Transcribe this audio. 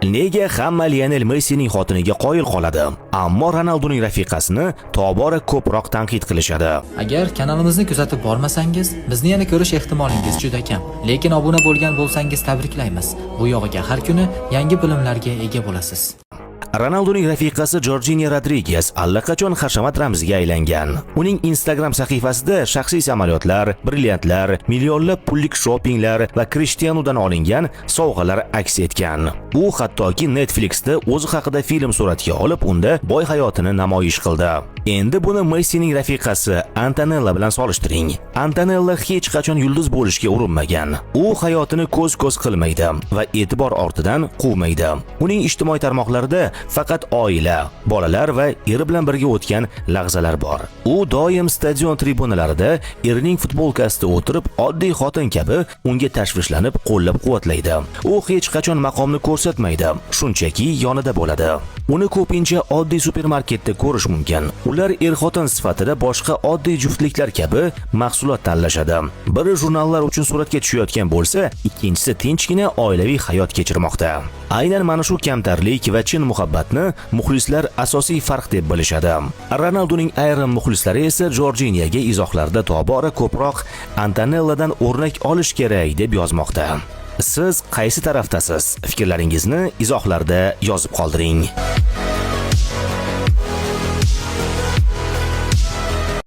Nega hamma Lionel Messining xotiniga qoyil qoladi, ammo Ronaldoning rafiqasini tobora ko'proq tanqid qilishadi. Agar kanalimizni kuzatib bormasangiz, bizni yana ko'rish ehtimolingiz juda kam. Lekin obuna bo'lgan bo'lsangiz tabriklaymiz. Bu yog'iga har kuni yangi bilimlarga ega bo'lasiz. Ronaldoning rafiqasi Jorginho Rodriguez allaqachon hashamat ramziga aylangan. Uning Instagram sahifasida shaxsiy samolyotlar, brilliantlar, millionlab pullik shoppinglar va Cristianodan olingan sovg'alar aks etgan. U hattoki Netflixda o'zi haqida film suratga olib, unda boy hayotini namoyish qildi. Endi buni Messining rafiqasi Antonella bilan solishtiring. Antonella hech qachon yulduz bo'lishga urinmagan. U hayotini ko'z-ko'z qilmaydi va e'tibor ortidan quvmaydi. Uning ijtimoiy tarmoqlarida faqat oila, bolalar va eri bilan birga o'tgan lahzalar bor. U doim stadion tribunalarida erining futbolkasida o'tirib, oddiy xotin kabi unga tashvishlanib qo'llab-quvvatlaydi. U hech qachon maqomni ko'rsatmaydi, shunchaki yonida bo'ladi. Uni ko'pincha oddiy supermarketda ko'rish mumkin. Ular er-xotin sifatida boshqa oddiy juftliklar kabi mahsulot tanlashadi. Biri jurnallar uchun suratga tushayotgan bo'lsa, ikkinchisi tinchgina oilaviy hayot kechirmoqda. Aynan mana shu kamtarlik va chin muhabbatni muxlislar asosiy farq deb bilishadi. Ronaldoning ayrim muxlislari esa Jorginhoga izohlarda tobora ko'proq Antonelladan o'rnak olish kerak deb yozmoqda. Siz qaysi tarafdasiz? Fikrlaringizni izohlarda yozib qoldiring.